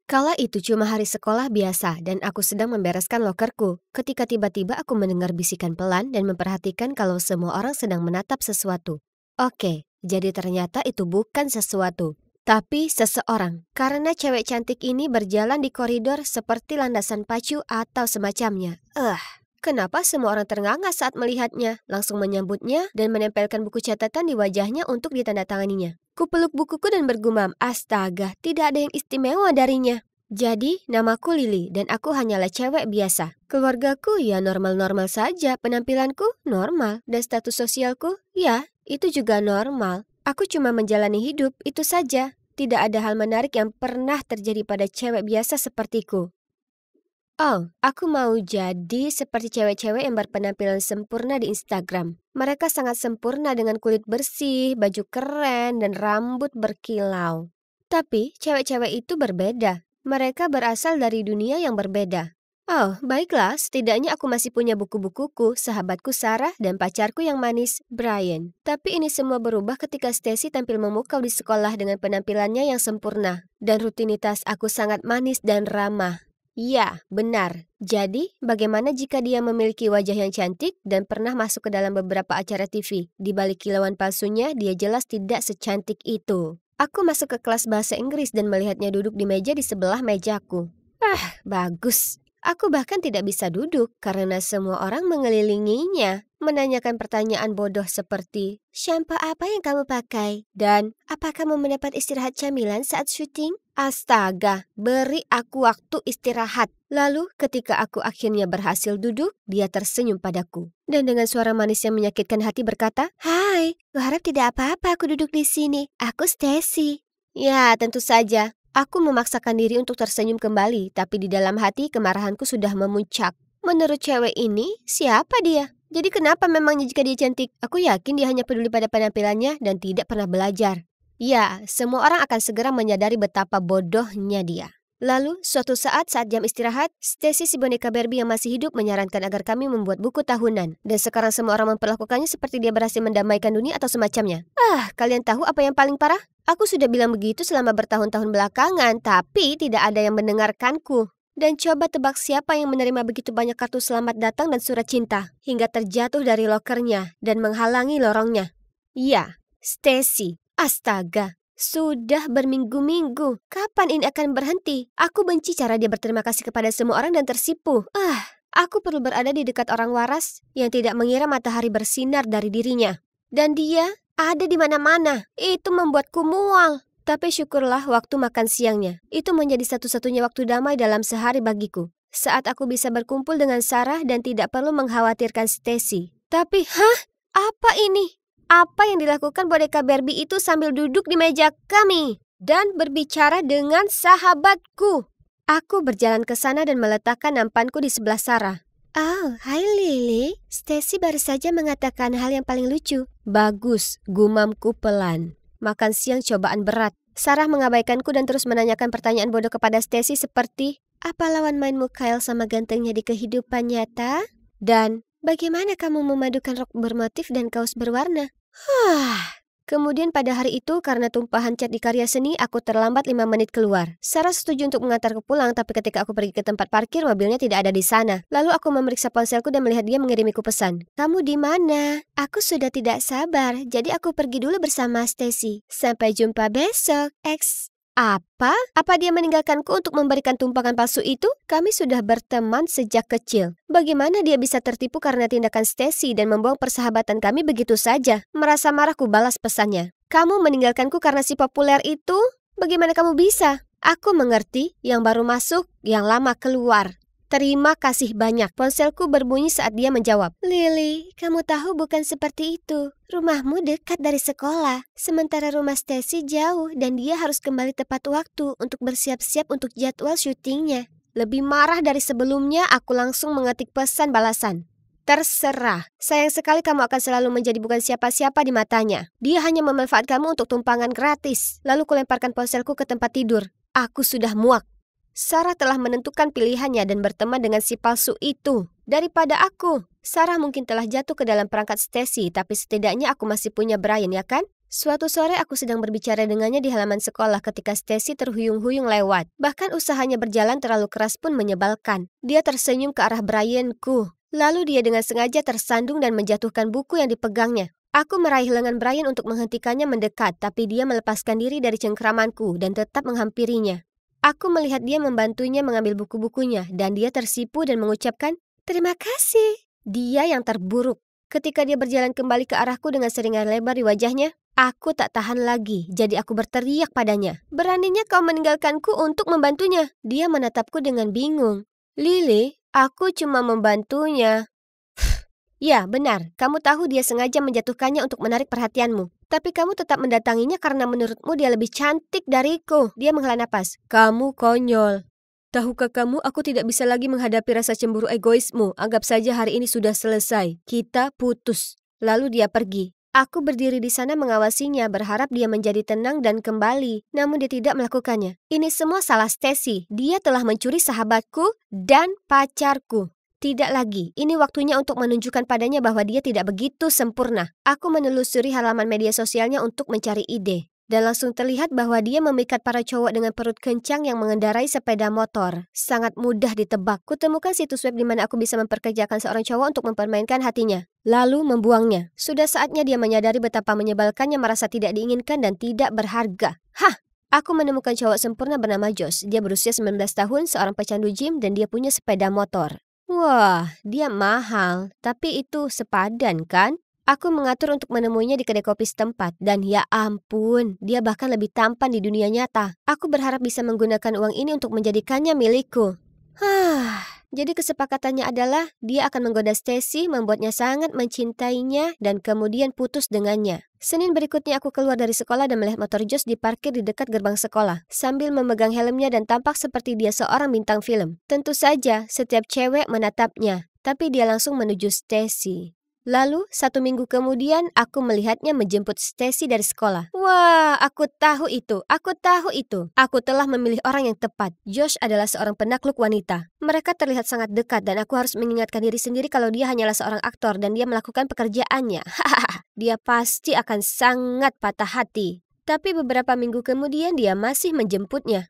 Kala itu cuma hari sekolah biasa dan aku sedang membereskan lokerku ketika tiba-tiba aku mendengar bisikan pelan dan memperhatikan kalau semua orang sedang menatap sesuatu. Oke, jadi ternyata itu bukan sesuatu, tapi seseorang. Karena cewek cantik ini berjalan di koridor seperti landasan pacu atau semacamnya. Kenapa semua orang ternganga saat melihatnya, langsung menyambutnya dan menempelkan buku catatan di wajahnya untuk ditandatanganinya. Kupeluk bukuku dan bergumam, astaga, tidak ada yang istimewa darinya. Jadi, namaku Lily dan aku hanyalah cewek biasa. Keluargaku ya normal-normal saja, penampilanku normal, dan status sosialku ya itu juga normal. Aku cuma menjalani hidup, itu saja. Tidak ada hal menarik yang pernah terjadi pada cewek biasa sepertiku. Oh, aku mau jadi seperti cewek-cewek yang berpenampilan sempurna di Instagram. Mereka sangat sempurna dengan kulit bersih, baju keren, dan rambut berkilau. Tapi cewek-cewek itu berbeda. Mereka berasal dari dunia yang berbeda. Oh, baiklah, setidaknya aku masih punya buku-bukuku, sahabatku Sarah, dan pacarku yang manis, Brian. Tapi ini semua berubah ketika Stacy tampil memukau di sekolah dengan penampilannya yang sempurna. Dan rutinitas aku sangat manis dan ramah. Ya, benar. Jadi, bagaimana jika dia memiliki wajah yang cantik dan pernah masuk ke dalam beberapa acara TV? Di balik kilauan palsunya, dia jelas tidak secantik itu. Aku masuk ke kelas bahasa Inggris dan melihatnya duduk di meja di sebelah mejaku. Bagus. Aku bahkan tidak bisa duduk karena semua orang mengelilinginya, menanyakan pertanyaan bodoh seperti, "Shampoo apa yang kamu pakai?" Dan, "Apa kamu mendapat istirahat camilan saat syuting?" Astaga, beri aku waktu istirahat. Lalu ketika aku akhirnya berhasil duduk, dia tersenyum padaku. Dan dengan suara manis yang menyakitkan hati berkata, "Hai, kuharap tidak apa-apa aku duduk di sini. Aku Stacy." Ya, tentu saja. Aku memaksakan diri untuk tersenyum kembali, tapi di dalam hati kemarahanku sudah memuncak. Menurut cewek ini, siapa dia? Jadi kenapa memangnya jika dia cantik? Aku yakin dia hanya peduli pada penampilannya dan tidak pernah belajar. Ya, semua orang akan segera menyadari betapa bodohnya dia. Lalu, suatu saat jam istirahat, Stacy si boneka Barbie yang masih hidup menyarankan agar kami membuat buku tahunan. Dan sekarang semua orang memperlakukannya seperti dia berhasil mendamaikan dunia atau semacamnya. Kalian tahu apa yang paling parah? Aku sudah bilang begitu selama bertahun-tahun belakangan, tapi tidak ada yang mendengarkanku. Dan coba tebak siapa yang menerima begitu banyak kartu selamat datang dan surat cinta, hingga terjatuh dari lokernya dan menghalangi lorongnya. Ya, Stacy. Astaga. Sudah berminggu-minggu. Kapan ini akan berhenti? Aku benci cara dia berterima kasih kepada semua orang dan tersipu. Aku perlu berada di dekat orang waras yang tidak mengira matahari bersinar dari dirinya. Dan dia ada di mana-mana. Itu membuatku mual. Tapi syukurlah waktu makan siangnya. Itu menjadi satu-satunya waktu damai dalam sehari bagiku. Saat aku bisa berkumpul dengan Sarah dan tidak perlu mengkhawatirkan Stacy. Tapi, apa ini? Apa yang dilakukan boneka Barbie itu sambil duduk di meja kami dan berbicara dengan sahabatku? Aku berjalan ke sana dan meletakkan nampanku di sebelah Sarah. Oh, hai Lily. Stacy baru saja mengatakan hal yang paling lucu. Bagus, gumamku pelan. Makan siang cobaan berat. Sarah mengabaikanku dan terus menanyakan pertanyaan bodoh kepada Stacy seperti, apa lawan mainmu Kyle sama gantengnya di kehidupan nyata? Dan, bagaimana kamu memadukan rok bermotif dan kaos berwarna? Kemudian pada hari itu karena tumpahan cat di karya seni, aku terlambat 5 menit keluar. Sarah setuju untuk mengantarku pulang, tapi ketika aku pergi ke tempat parkir, mobilnya tidak ada di sana. Lalu aku memeriksa ponselku dan melihat dia mengirimiku pesan. Kamu di mana? Aku sudah tidak sabar, jadi aku pergi dulu bersama Stacy. Sampai jumpa besok, X. Apa? Apa dia meninggalkanku untuk memberikan tumpangan palsu itu? Kami sudah berteman sejak kecil. Bagaimana dia bisa tertipu karena tindakan Stacy dan membuang persahabatan kami begitu saja? Merasa marah ku balas pesannya. Kamu meninggalkanku karena si populer itu? Bagaimana kamu bisa? Aku mengerti, yang baru masuk, yang lama keluar. Terima kasih banyak. Ponselku berbunyi saat dia menjawab. Lily, kamu tahu bukan seperti itu. Rumahmu dekat dari sekolah, sementara rumah Stacy jauh dan dia harus kembali tepat waktu untuk bersiap-siap untuk jadwal syutingnya. Lebih marah dari sebelumnya, aku langsung mengetik pesan balasan. Terserah, sayang sekali kamu akan selalu menjadi bukan siapa-siapa di matanya. Dia hanya memanfaatkan kamu untuk tumpangan gratis. Lalu kulemparkan ponselku ke tempat tidur. Aku sudah muak. Sarah telah menentukan pilihannya dan berteman dengan si palsu itu. Daripada aku, Sarah mungkin telah jatuh ke dalam perangkat Stacy, tapi setidaknya aku masih punya Brian, ya kan? Suatu sore aku sedang berbicara dengannya di halaman sekolah ketika Stacy terhuyung-huyung lewat. Bahkan usahanya berjalan terlalu keras pun menyebalkan. Dia tersenyum ke arah Brian-ku. Lalu dia dengan sengaja tersandung dan menjatuhkan buku yang dipegangnya. Aku meraih lengan Brian untuk menghentikannya mendekat, tapi dia melepaskan diri dari cengkeramanku dan tetap menghampirinya. Aku melihat dia membantunya mengambil buku-bukunya dan dia tersipu dan mengucapkan, "Terima kasih." Dia yang terburuk. Ketika dia berjalan kembali ke arahku dengan seringai lebar di wajahnya, aku tak tahan lagi, jadi aku berteriak padanya. "Beraninya kau meninggalkanku untuk membantunya?" Dia menatapku dengan bingung. "Lily, aku cuma membantunya." Ya, benar. Kamu tahu dia sengaja menjatuhkannya untuk menarik perhatianmu. Tapi kamu tetap mendatanginya karena menurutmu dia lebih cantik dariku. Dia menghela napas. "Kamu konyol. Tahukah kamu, aku tidak bisa lagi menghadapi rasa cemburu egoismu. Anggap saja hari ini sudah selesai. Kita putus." Lalu dia pergi. Aku berdiri di sana mengawasinya, berharap dia menjadi tenang dan kembali. Namun dia tidak melakukannya. Ini semua salah Stacy. Dia telah mencuri sahabatku dan pacarku. Tidak lagi, ini waktunya untuk menunjukkan padanya bahwa dia tidak begitu sempurna. Aku menelusuri halaman media sosialnya untuk mencari ide. Dan langsung terlihat bahwa dia memikat para cowok dengan perut kencang yang mengendarai sepeda motor. Sangat mudah ditebak. Kutemukan situs web di mana aku bisa memperkerjakan seorang cowok untuk mempermainkan hatinya. Lalu membuangnya. Sudah saatnya dia menyadari betapa menyebalkannya merasa tidak diinginkan dan tidak berharga. Hah! Aku menemukan cowok sempurna bernama Josh. Dia berusia 19 tahun, seorang pecandu gym, dan dia punya sepeda motor. Wah, dia mahal. Tapi itu sepadan kan? Aku mengatur untuk menemuinya di kedai kopi setempat. Dan ya ampun, dia bahkan lebih tampan di dunia nyata. Aku berharap bisa menggunakan uang ini untuk menjadikannya milikku. Jadi kesepakatannya adalah dia akan menggoda Stacy, membuatnya sangat mencintainya, dan kemudian putus dengannya. Senin berikutnya aku keluar dari sekolah dan melihat motor Josh diparkir di dekat gerbang sekolah, sambil memegang helmnya dan tampak seperti dia seorang bintang film. Tentu saja, setiap cewek menatapnya, tapi dia langsung menuju Stacy. Lalu, 1 minggu kemudian, aku melihatnya menjemput Stacy dari sekolah. Wah, aku tahu itu. Aku telah memilih orang yang tepat. Josh adalah seorang penakluk wanita. Mereka terlihat sangat dekat dan aku harus mengingatkan diri sendiri kalau dia hanyalah seorang aktor dan dia melakukan pekerjaannya. Dia pasti akan sangat patah hati. Tapi beberapa minggu kemudian dia masih menjemputnya.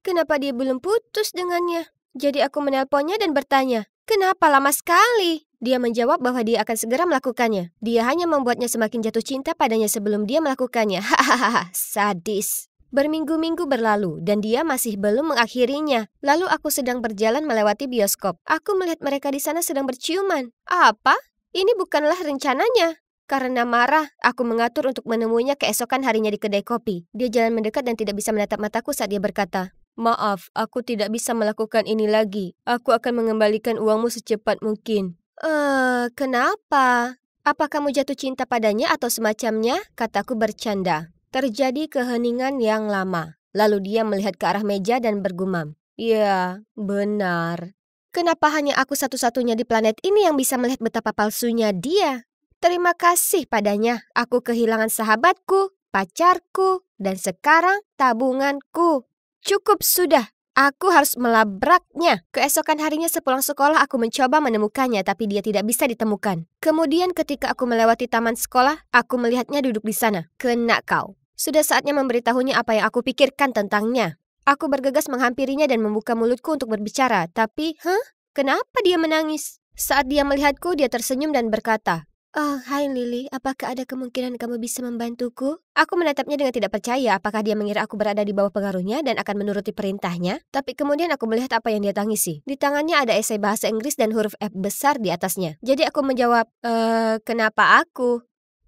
Kenapa dia belum putus dengannya? Jadi aku menelponnya dan bertanya, "Kenapa lama sekali?" Dia menjawab bahwa dia akan segera melakukannya. Dia hanya membuatnya semakin jatuh cinta padanya sebelum dia melakukannya. Hahaha, sadis. Berminggu-minggu berlalu dan dia masih belum mengakhirinya. Lalu aku sedang berjalan melewati bioskop. Aku melihat mereka di sana sedang berciuman. Apa? Ini bukanlah rencananya. Karena marah, aku mengatur untuk menemuinya keesokan harinya di kedai kopi. Dia jalan mendekat dan tidak bisa menatap mataku saat dia berkata, "Maaf, aku tidak bisa melakukan ini lagi. Aku akan mengembalikan uangmu secepat mungkin." Kenapa? Apa kamu jatuh cinta padanya atau semacamnya? Kataku bercanda. Terjadi keheningan yang lama. Lalu dia melihat ke arah meja dan bergumam. Ya, benar. Kenapa hanya aku satu-satunya di planet ini yang bisa melihat betapa palsunya dia? Terima kasih padanya, aku kehilangan sahabatku, pacarku, dan sekarang tabunganku. Cukup sudah. Aku harus melabraknya. Keesokan harinya sepulang sekolah aku mencoba menemukannya tapi dia tidak bisa ditemukan. Kemudian ketika aku melewati taman sekolah, aku melihatnya duduk di sana. Kena kau. Sudah saatnya memberitahunya apa yang aku pikirkan tentangnya. Aku bergegas menghampirinya dan membuka mulutku untuk berbicara. Tapi, kenapa dia menangis? Saat dia melihatku, dia tersenyum dan berkata, "Oh, hai Lily, apakah ada kemungkinan kamu bisa membantuku?" Aku menatapnya dengan tidak percaya apakah dia mengira aku berada di bawah pengaruhnya dan akan menuruti perintahnya. Tapi kemudian aku melihat apa yang dia tangisi. Di tangannya ada esai bahasa Inggris dan huruf F besar di atasnya. Jadi aku menjawab, kenapa aku?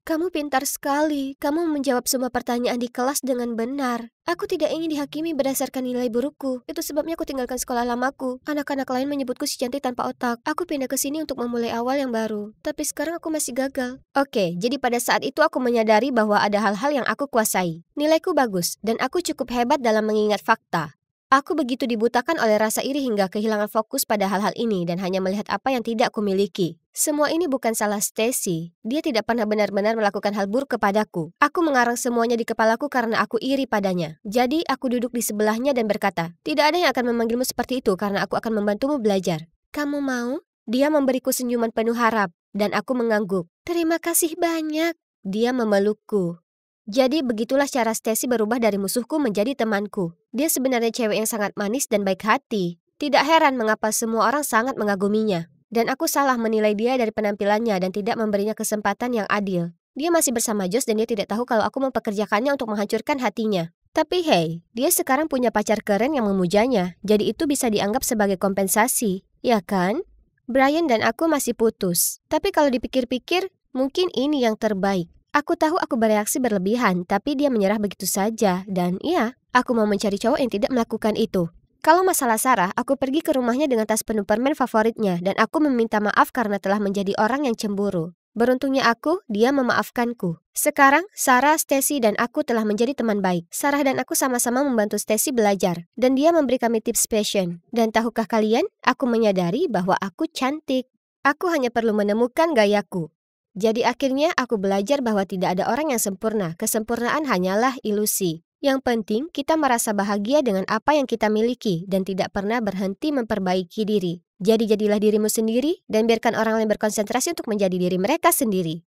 Kamu pintar sekali. Kamu menjawab semua pertanyaan di kelas dengan benar. Aku tidak ingin dihakimi berdasarkan nilai burukku. Itu sebabnya aku tinggalkan sekolah lamaku. Anak-anak lain menyebutku si cantik tanpa otak. Aku pindah ke sini untuk memulai awal yang baru. Tapi sekarang aku masih gagal. Oke, jadi pada saat itu aku menyadari bahwa ada hal-hal yang aku kuasai. Nilaiku bagus, dan aku cukup hebat dalam mengingat fakta. Aku begitu dibutakan oleh rasa iri hingga kehilangan fokus pada hal-hal ini dan hanya melihat apa yang tidak kumiliki. Semua ini bukan salah Stacy. Dia tidak pernah benar-benar melakukan hal buruk kepadaku. Aku mengarang semuanya di kepalaku karena aku iri padanya. Jadi aku duduk di sebelahnya dan berkata, "Tidak ada yang akan memanggilmu seperti itu karena aku akan membantumu belajar. Kamu mau?" Dia memberiku senyuman penuh harap dan aku mengangguk. "Terima kasih banyak." Dia memelukku. Jadi begitulah cara Stacy berubah dari musuhku menjadi temanku. Dia sebenarnya cewek yang sangat manis dan baik hati. Tidak heran mengapa semua orang sangat mengaguminya. Dan aku salah menilai dia dari penampilannya dan tidak memberinya kesempatan yang adil. Dia masih bersama Josh dan dia tidak tahu kalau aku mempekerjakannya untuk menghancurkan hatinya. Tapi hey, dia sekarang punya pacar keren yang memujanya, jadi itu bisa dianggap sebagai kompensasi, ya kan? Brian dan aku masih putus, tapi kalau dipikir-pikir, mungkin ini yang terbaik. Aku tahu aku bereaksi berlebihan, tapi dia menyerah begitu saja, dan iya, aku mau mencari cowok yang tidak melakukan itu. Kalau masalah Sarah, aku pergi ke rumahnya dengan tas penuh permen favoritnya, dan aku meminta maaf karena telah menjadi orang yang cemburu. Beruntungnya aku, dia memaafkanku. Sekarang, Sarah, Stacy, dan aku telah menjadi teman baik. Sarah dan aku sama-sama membantu Stacy belajar, dan dia memberi kami tips fashion. Dan tahukah kalian, aku menyadari bahwa aku cantik. Aku hanya perlu menemukan gayaku. Jadi akhirnya aku belajar bahwa tidak ada orang yang sempurna. Kesempurnaan hanyalah ilusi. Yang penting, kita merasa bahagia dengan apa yang kita miliki dan tidak pernah berhenti memperbaiki diri. Jadi jadilah dirimu sendiri dan biarkan orang lain berkonsentrasi untuk menjadi diri mereka sendiri.